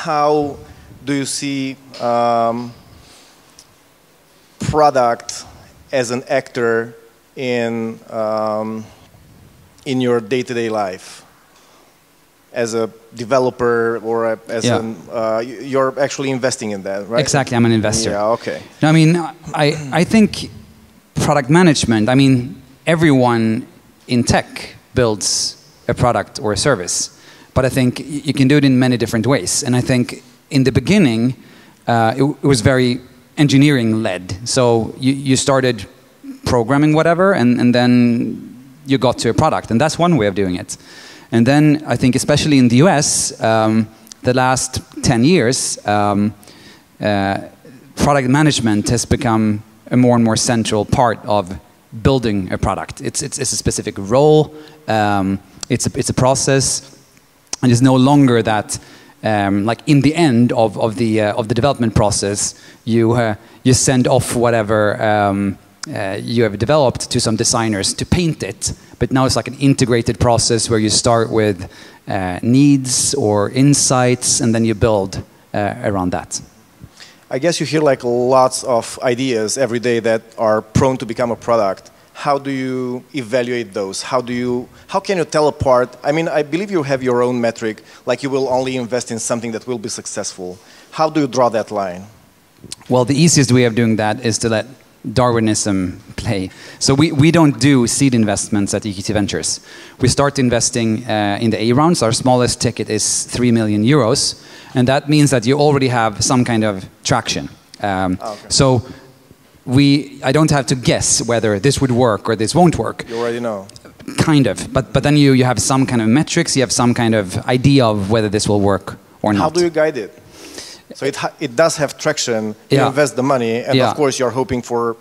how do you see product as an actor in your day-to-day life? As a developer or you're actually investing in that, right? Exactly, I'm an investor. Yeah, okay. I mean, I think product management, I mean, everyone in tech builds a product or a service, but I think you can do it in many different ways. And I think in the beginning, it was very engineering-led. So you started programming whatever, and then you got to a product, and that's one way of doing it. And then I think especially in the US, the last 10 years, product management has become a more and more central part of building a product. It's a specific role, it's a process, and it's no longer that like in the end of the development process, you send off whatever you have developed to some designers to paint it. But now it's like an integrated process where you start with needs or insights, and then you build around that. I guess you hear like lots of ideas every day that are prone to become a product. How do you evaluate those? How can you tell apart? I mean, I believe you have your own metric, like you will only invest in something that will be successful. How do you draw that line? Well, the easiest way of doing that is to let Darwinism play. So we don't do seed investments at EQT Ventures. We start investing in the A rounds. Our smallest ticket is 3 million euros. And that means that you already have some kind of traction. Okay. So I don't have to guess whether this would work or this won't work. You already know. Kind of. But then you have some kind of metrics, you have some kind of idea of whether this will work or not. How do you guide it? So it does have traction, you invest the money, and of course you're hoping for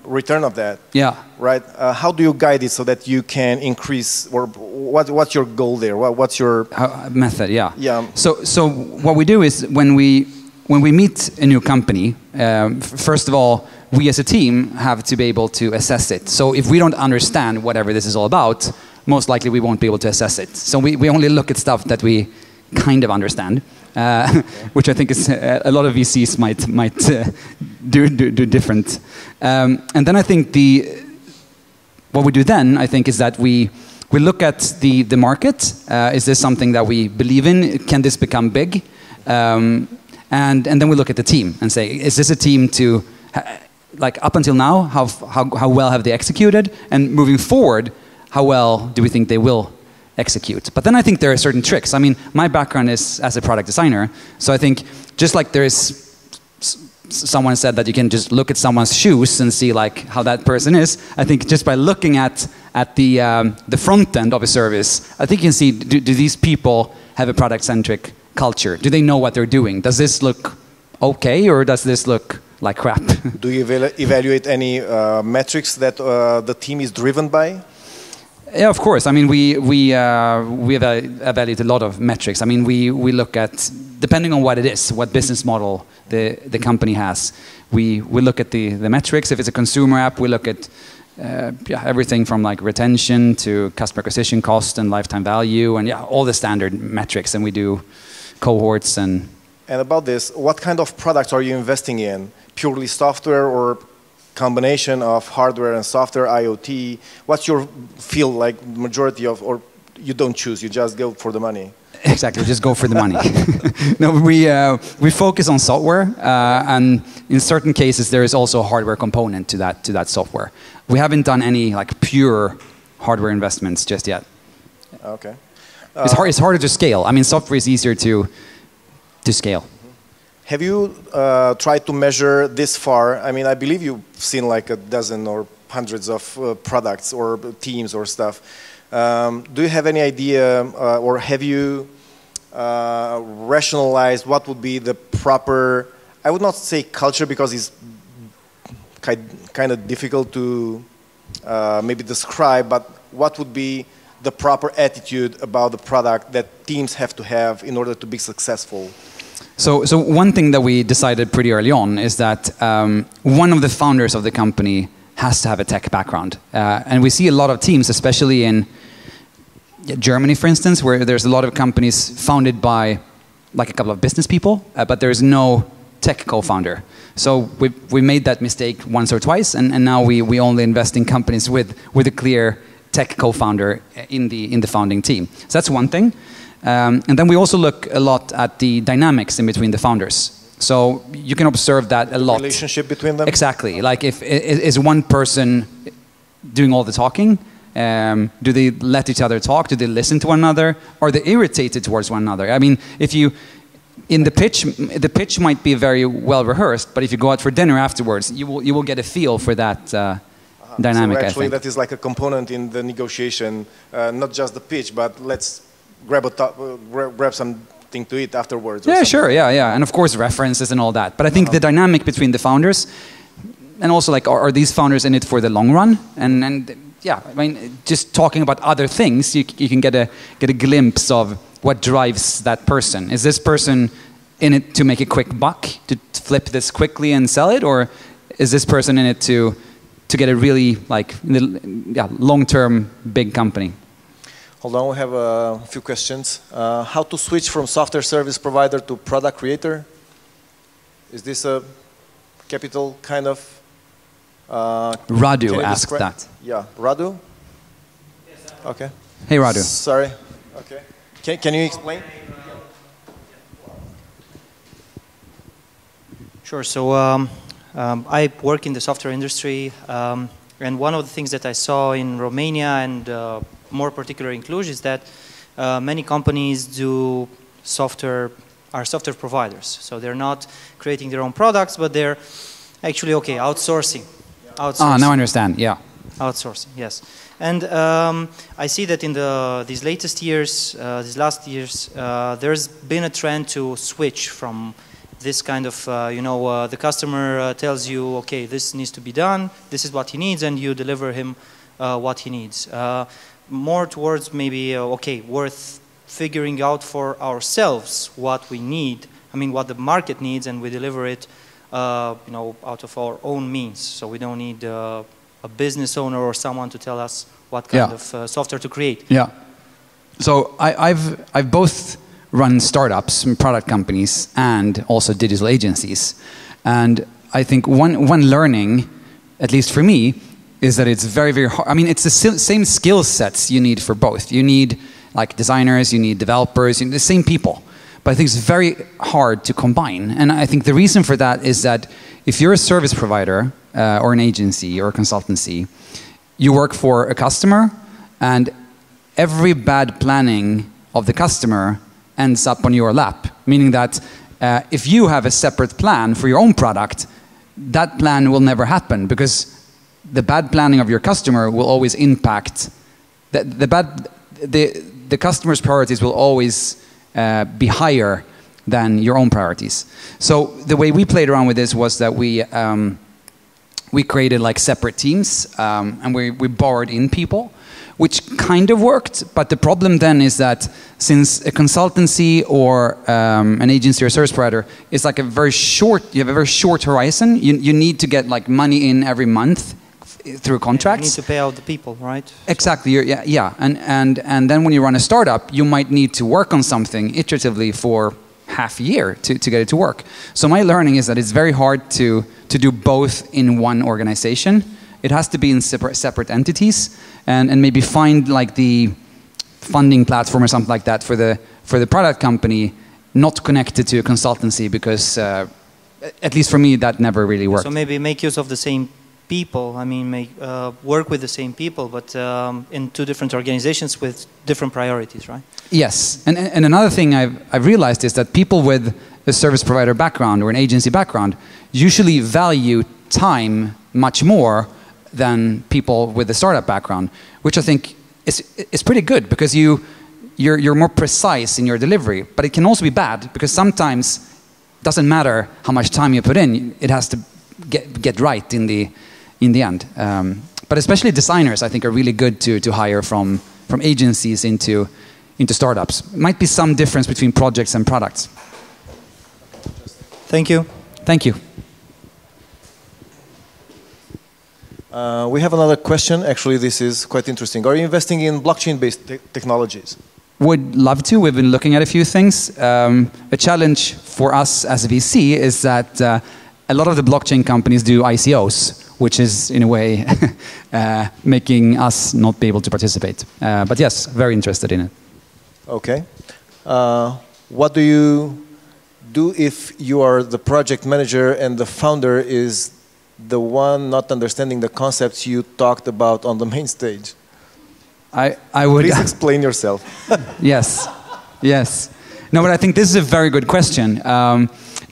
return of that. Yeah. Right? How do you guide it so that you can increase, or what's your goal there? What's your method? Yeah. Yeah. So what we do is when we meet a new company, first of all, we as a team have to be able to assess it. So if we don't understand whatever this is all about, most likely we won't be able to assess it. So we only look at stuff that we kind of understand. Which I think is a lot of VCs might do different. And then I think what we do then, I think, is that we look at the market. Is this something that we believe in? Can this become big? And then we look at the team and say, is this a team to, like up until now, how well have they executed? And moving forward, how well do we think they will execute? But then I think there are certain tricks. I mean, my background is as a product designer, so I think just like there is, someone said that you can just look at someone's shoes and see like how that person is. I think just by looking at the front end of a service, I think you can see, do these people have a product-centric culture? Do they know what they're doing? Does this look okay, or does this look like crap? Do you evaluate any metrics that the team is driven by? Yeah, of course. I mean, we evaluate a lot of metrics. I mean, we look at, depending on what it is, what business model the company has. We look at the metrics. If it's a consumer app, we look at everything from like retention to customer acquisition cost and lifetime value, and all the standard metrics. And we do cohorts and. And about this, what kind of products are you investing in? Purely software or combination of hardware and software, IoT? What's your field, like majority of, or you don't choose, you just go for the money? Exactly, just go for the money. No, we focus on software, and in certain cases there is also a hardware component to that software. We haven't done any like pure hardware investments just yet. Okay. It's harder to scale. I mean, software is easier to scale. Have you tried to measure this far? I mean, I believe you've seen like a dozen or hundreds of products or teams or stuff. Do you have any idea, or have you rationalized what would be the proper, I would not say culture because it's kind of difficult to maybe describe, but what would be the proper attitude about the product that teams have to have in order to be successful? So one thing that we decided pretty early on is that one of the founders of the company has to have a tech background. And we see a lot of teams, especially in Germany, for instance, where there's a lot of companies founded by like a couple of business people, but there's no tech co-founder. So we made that mistake once or twice, and now we only invest in companies with a clear tech co-founder in the founding team. So that's one thing. And then we also look a lot at the dynamics in between the founders. So you can observe that a lot. Relationship between them? Exactly. Like if is one person doing all the talking? Do they let each other talk? Do they listen to one another? Are they irritated towards one another? I mean, if you in the pitch might be very well rehearsed, but if you go out for dinner afterwards, you will get a feel for that dynamic. So actually, I think that is like a component in the negotiation, not just the pitch, but let's grab something to eat afterwards. Yeah, sure, yeah, and of course references and all that. But I think the dynamic between the founders, and also like, are these founders in it for the long run? And yeah, I mean, just talking about other things, you can get a glimpse of what drives that person. Is this person in it to make a quick buck, to flip this quickly and sell it, or is this person in it to get a really like long-term big company? Hold on, we have a few questions. How to switch from software service provider to product creator? Is this a capital kind of? Radu asked that. Yeah, Radu? Yes, okay. Hey, Radu. Sorry. Okay. Can you explain? Sure. So I work in the software industry, and one of the things that I saw in Romania and more particularly in Cluj is that many companies are software providers. So they're not creating their own products, but they're actually outsourcing. Ah, now I understand. Yeah. Outsourcing, yes. And I see that in these last years, there's been a trend to switch from this kind of, the customer tells you, okay, this needs to be done, this is what he needs, and you deliver him what he needs. More towards maybe, worth figuring out for ourselves what we need, what the market needs, and we deliver it, out of our own means. So we don't need a business owner or someone to tell us what kind of software to create. Yeah. So I've both run startups and product companies and also digital agencies. And I think one learning, at least for me, is that it's very, very hard. I mean, it's the same skill sets you need for both. You need like designers, you need developers, you need the same people. But I think it's very hard to combine. And I think the reason for that is that if you're a service provider or an agency or a consultancy, you work for a customer, and every bad planning of the customer ends up on your lap. Meaning that if you have a separate plan for your own product, that plan will never happen, because the bad planning of your customer will always impact the customer's priorities will always be higher than your own priorities. So the way we played around with this was that we created like separate teams, and we borrowed in people, which kind of worked. But the problem then is that since a consultancy or an agency or service provider is like you have a very short horizon. You need to get like money in every month through contracts. You need to pay out the people, right? Exactly. Yeah. And then when you run a startup, you might need to work on something iteratively for half a year to get it to work. So my learning is that it's very hard to do both in one organization. It has to be in separate entities, and maybe find like the funding platform or something like that for the product company, not connected to a consultancy, because at least for me that never really worked. So maybe make use of the same people. Work with the same people, but in two different organizations with different priorities, right? Yes, and another thing I've realized is that people with a service provider background or an agency background usually value time much more than people with a startup background, which I think is pretty good, because you're more precise in your delivery. But it can also be bad, because sometimes it doesn't matter how much time you put in; it has to get right in the end. But especially designers, I think, are really good to hire from agencies into startups. It might be some difference between projects and products. Thank you. Thank you. We have another question. Actually, this is quite interesting. Are you investing in blockchain-based technologies? would love to. We've been looking at a few things. A challenge for us as a VC is that a lot of the blockchain companies do ICOs, which is in a way making us not be able to participate. But yes, very interested in it. Okay. What do you do if you are the project manager and the founder is the one not understanding the concepts you talked about on the main stage? I would... Please explain yourself. Yes, yes. No, but I think this is a very good question.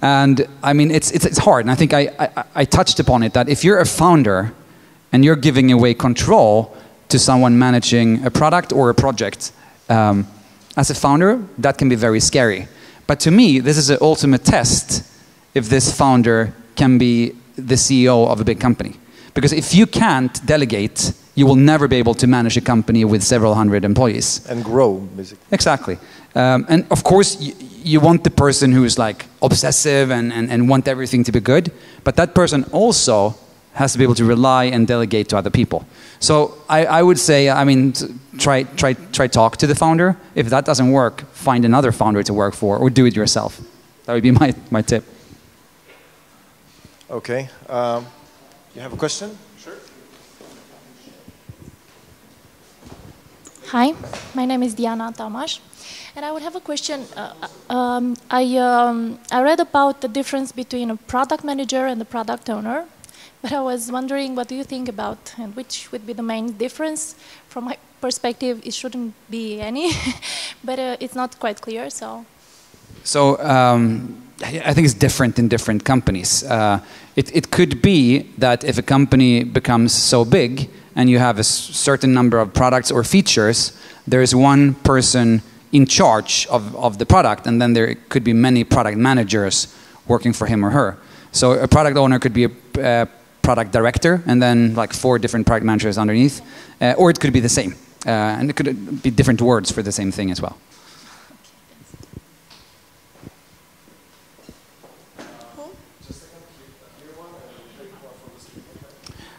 And I mean, it's hard. And I think I touched upon it, that if you're a founder and you're giving away control to someone managing a product or a project, as a founder, that can be very scary. But to me, this is an ultimate test if this founder can be the CEO of a big company. Because if you can't delegate, you will never be able to manage a company with several hundred employees. And grow, basically. Exactly. And of course, you want the person who is like obsessive and want everything to be good. But that person also has to be able to rely and delegate to other people. So I would say, I mean, try talk to the founder. If that doesn't work, find another founder to work for, or do it yourself. That would be my tip. Okay. You have a question? Sure. Hi, my name is Diana Tamash, and I would have a question. I read about the difference between a product manager and a product owner, but I was wondering, what do you think about, and which would be the main difference? From my perspective, it shouldn't be any, but it's not quite clear, so. So I think it's different in different companies. It could be that if a company becomes so big and you have a certain number of products or features, there is one person in charge of the product, and then there could be many product managers working for him or her. So a product owner could be a product director and then like 4 different product managers underneath, or it could be the same. And it could be different words for the same thing as well.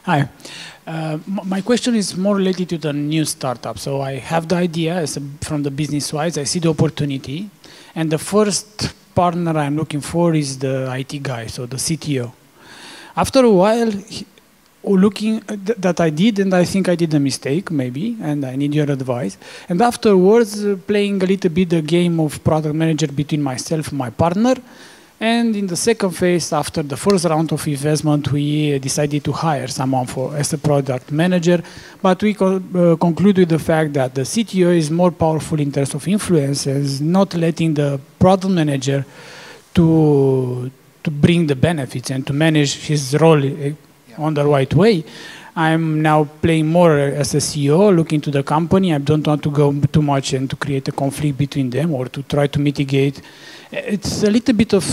Hi. My question is more related to the new startup. So I have the idea from the business wise, I see the opportunity, and the first partner I'm looking for is the IT guy, so the CTO. After a while, looking that I did, and I think I did a mistake maybe, and I need your advice. And afterwards, playing a little bit the game of product manager between myself and my partner. And in the second phase, after the first round of investment, we decided to hire someone as a product manager. But we conclude with the fact that the CTO is more powerful in terms of influence, and not letting the product manager to bring the benefits and to manage his role on the right way. I'm now playing more as a CEO, looking to the company. I don't want to go too much and to create a conflict between them or to try to mitigate. It's a little bit of,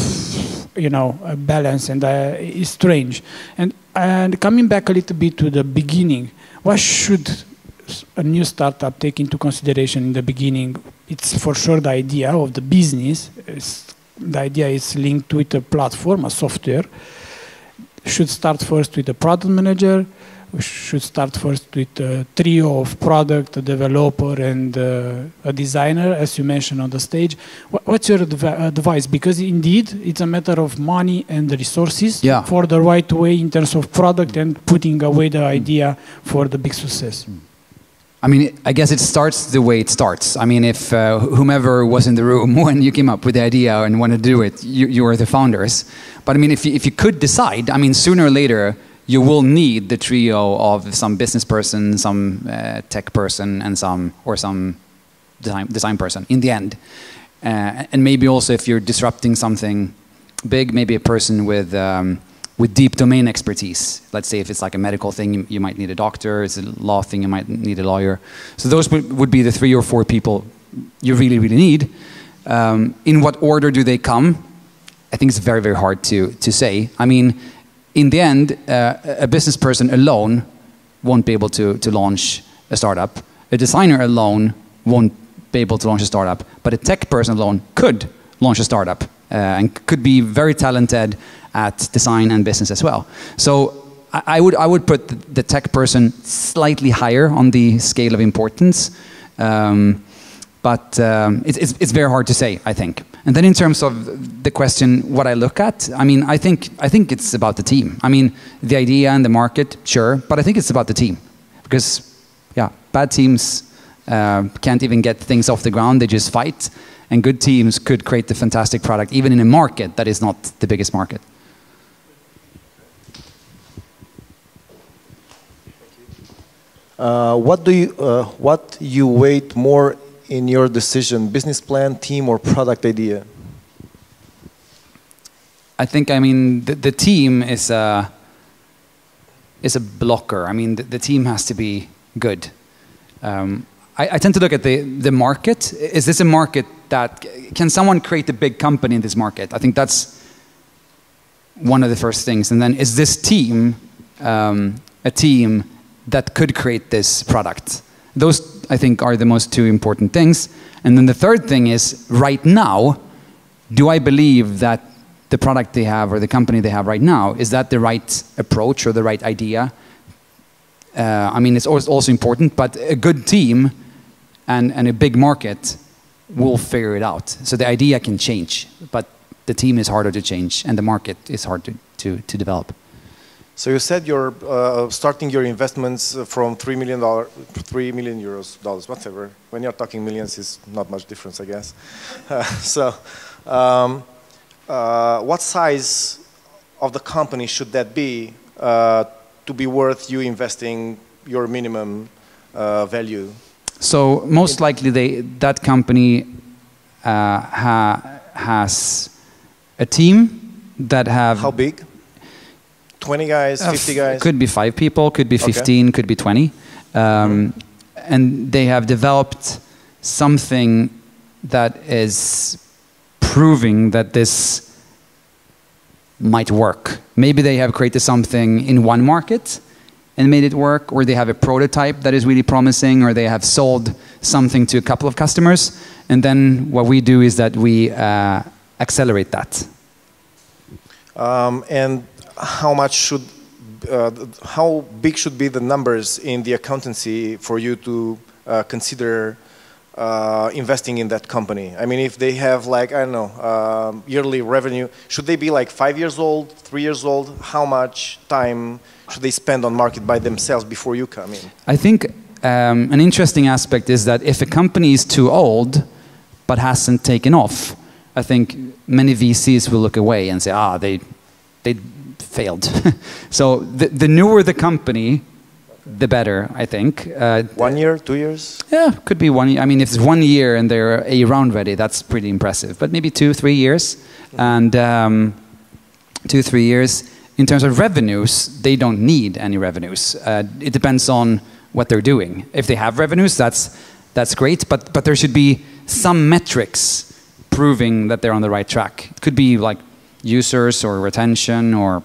a balance, and it's strange. And coming back a little bit to the beginning, what should a new startup take into consideration in the beginning? It's for sure the idea of the business. The idea is linked with a platform, a software. Should start first with a product manager. We should start first with a trio of product, a developer, and a designer, as you mentioned on the stage. What's your advice? Because indeed, it's a matter of money and resources for the right way in terms of product and putting away the idea for the big success. I mean, I guess it starts the way it starts. I mean, if whomever was in the room when you came up with the idea and wanted to do it, you were the founders. But I mean, if you could decide, I mean, sooner or later, you will need the trio of some business person, some tech person, and some design person in the end. And maybe also if you're disrupting something big, maybe a person with deep domain expertise. Let's say if it's like a medical thing, you might need a doctor. It's a law thing, you might need a lawyer. So those would be the 3 or 4 people you really, really need. In what order do they come? I think it's very, very hard to say. I mean, in the end, a business person alone won't be able to launch a startup. A designer alone won't be able to launch a startup. But a tech person alone could launch a startup and could be very talented at design and business as well. So I would put the tech person slightly higher on the scale of importance. But it's very hard to say, I think. And then in terms of the question, what I look at, I mean, I think it's about the team. I mean, the idea and the market, sure, but I think it's about the team. Because, yeah, bad teams can't even get things off the ground, they just fight. And good teams could create the fantastic product, even in a market that is not the biggest market. What you weight more in your decision, business plan, team, or product idea? I think, I mean, the team is a blocker. I mean, the team has to be good. I tend to look at the market. Is this a market that, can someone create a big company in this market? I think that's one of the first things. And then is this team a team that could create this product? Those, I think, are the most two important things. And then the third thing is, right now, do I believe that the product they have or the company they have right now, is that the right approach or the right idea? I mean, it's also important, but a good team and a big market will figure it out. So the idea can change, but the team is harder to change and the market is hard to develop. So you said you're starting your investments from $3 million, whatever. When you're talking millions, it's not much difference, I guess. What size of the company should that be to be worth you investing your minimum value? So most likely that company has a team that have... How big? 20 guys, 50 guys? Could be 5 people, could be 15, could be 20. And they have developed something that is proving that this might work. Maybe they have created something in one market and made it work, or they have a prototype that is really promising, or they have sold something to a couple of customers. And then what we do is that we accelerate that. And how big should be the numbers in the accountancy for you to consider investing in that company? I mean, if they have like, I don't know, yearly revenue, should they be like 5 years old, 3 years old? How much time should they spend on market by themselves before you come in? I think an interesting aspect is that if a company is too old but hasn't taken off, I think many VCs will look away and say, they failed. So the newer the company, the better, I think. 1 year, 2 years? Yeah, could be 1 year. I mean, if it's 1 year and they're A round ready, that's pretty impressive. But maybe 2, 3 years. And 2, 3 years. In terms of revenues, they don't need any revenues. It depends on what they're doing. If they have revenues, that's great. But there should be some metrics proving that they're on the right track. It could be like users or retention or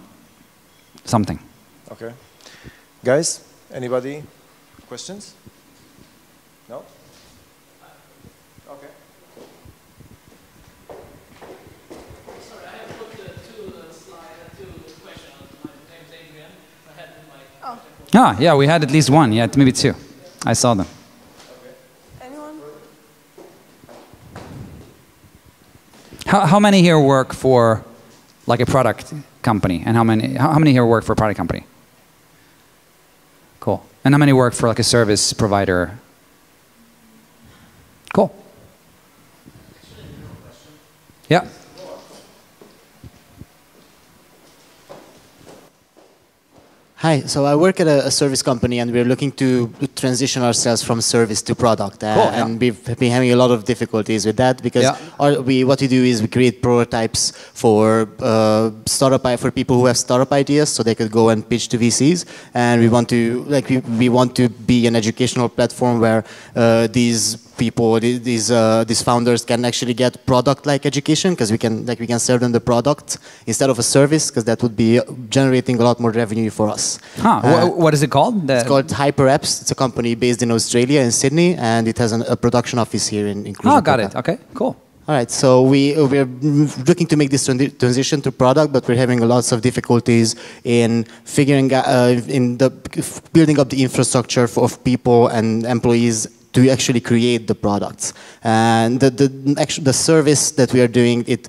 something. Okay. Guys, anybody? Questions? No? Okay. Sorry, I have put two questions. My name is Adrian. I had my Yeah, we had at least one. Yeah, maybe 2. I saw them. Okay. Anyone? How many here work for like a product company, and how many here work for a product company? Cool. And how many work for like a service provider? Cool. Yeah. Hi, so I work at a service company and we're looking to transition ourselves from service to product. And we've been having a lot of difficulties with that because what we do is we create prototypes for for people who have startup ideas so they could go and pitch to VCs. And we want to we want to be an educational platform where these people, these founders can actually get product-like education because we can serve them the product instead of a service because that would be generating a lot more revenue for us. What is it called? It's called Hyper Apps. It's a company based in Australia, in Sydney, and it has a production office here in Cluj. Got it. Okay, cool. All right, so we're looking to make this transition to product, but we're having lots of difficulties in figuring out, building up the infrastructure of people and employees to actually create the products. And the service that we are doing, it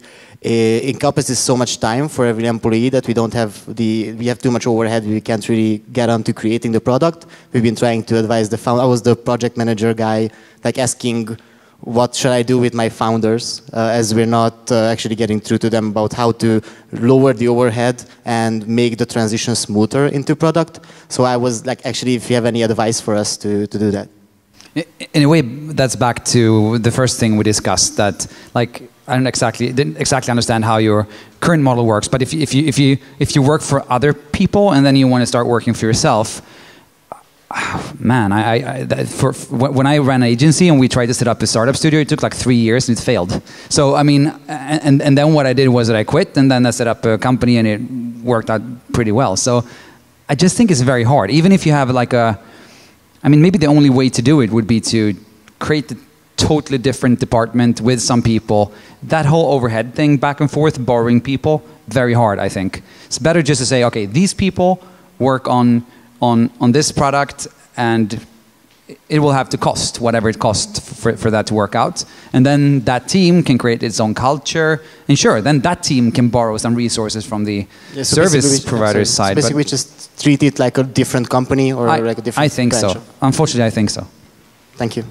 encompasses so much time for every employee that we have too much overhead. We can't really get on to creating the product. We've been trying to advise the founder. I was the project manager guy, like asking what should I do with my founders, as we're not actually getting through to them about how to lower the overhead and make the transition smoother into product. So I was like, actually, if you have any advice for us to do that. In a way, that's back to the first thing we discussed, that like I didn't exactly understand how your current model works, but if you work for other people and then you want to start working for yourself, man, when I ran an agency and we tried to set up a startup studio, it took like 3 years and it failed. So I mean, and then what I did was that I quit and then I set up a company and it worked out pretty well. So I just think it's very hard, even if you have like maybe the only way to do it would be to create a totally different department with some people. That whole overhead thing, back and forth, borrowing people, very hard, I think. It's better just to say, okay, these people work on this product and it will have to cost whatever it costs for that to work out. And then that team can create its own culture. And sure, then that team can borrow some resources from the service provider's side. So basically, we just treat it like a different company or like a different I think branch. so. Unfortunately, I think so. Thank you.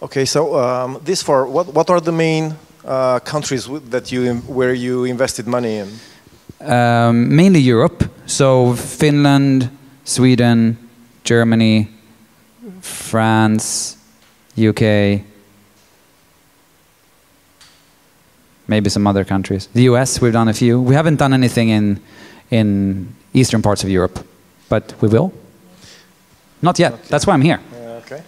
Okay, so what are the main countries where you invested money in? Mainly Europe, so Finland, Sweden, Germany, France, UK, maybe some other countries. The US, we've done a few. We haven't done anything in eastern parts of Europe, but we will. Not yet. Okay. That's why I'm here. Okay.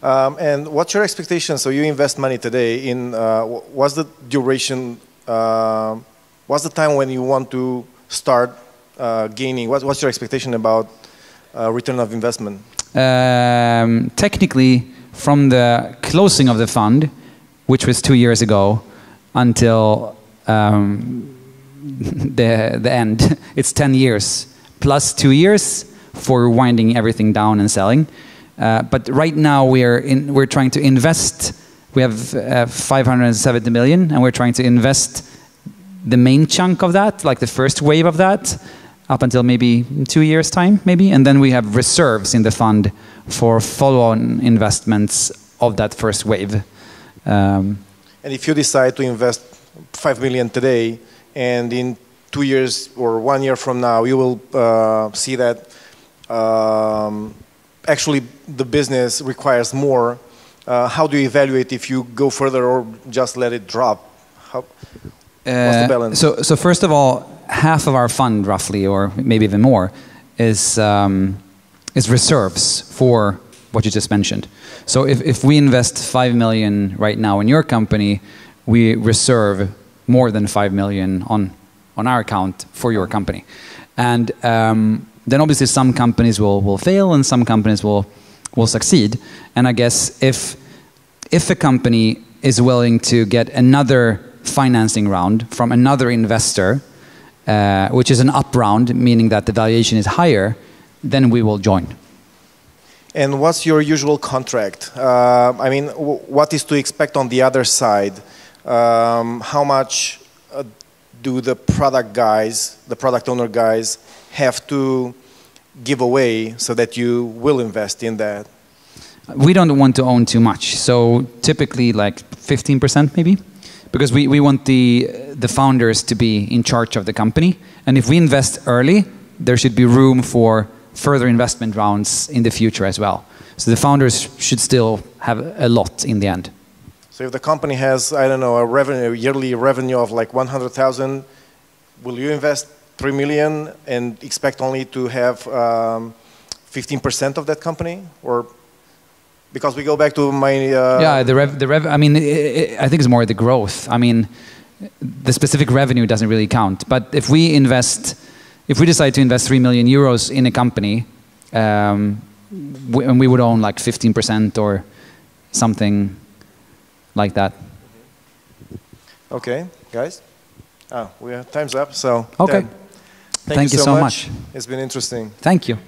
And what's your expectation? So you invest money today in, what's the duration, what's the time when you want to start gaining? What's your expectation about return of investment? Technically, from the closing of the fund, which was 2 years ago, until the end, it's 10 years, plus 2 years for winding everything down and selling. But right now we're trying to invest. We have 570 million, and we're trying to invest the main chunk of that, like the first wave of that, up until maybe 2 years' time, maybe, and then we have reserves in the fund for follow-on investments of that first wave. And if you decide to invest 5 million today, and in 2 years or 1 year from now, you will see that actually the business requires more, how do you evaluate if you go further or just let it drop? What's the balance? So first of all, half of our fund, roughly, or maybe even more, is reserves for what you just mentioned. So if we invest 5 million right now in your company, we reserve more than 5 million on our account for your company. And then obviously some companies will fail and some companies will succeed. And I guess if a company is willing to get another financing round from another investor, which is an up round, meaning that the valuation is higher, then we will join. And what's your usual contract? I mean, what is to expect on the other side? How much do the product guys, the product owner guys, have to give away so that you will invest in that? We don't want to own too much. So typically like 15% maybe, because we want the founders to be in charge of the company. And if we invest early, there should be room for further investment rounds in the future as well. So the founders should still have a lot in the end. So if the company has, I don't know, a yearly revenue of like 100,000, will you invest 3 million and expect only to have 15% of that company? Or because we go back to my... Yeah, I mean, I think it's more the growth. I mean, the specific revenue doesn't really count. But if we decide to invest 3 million euros in a company, and we would own like 15% or something like that. Okay, guys. We have time's up. So okay. Thank you so much. It's been interesting. Thank you.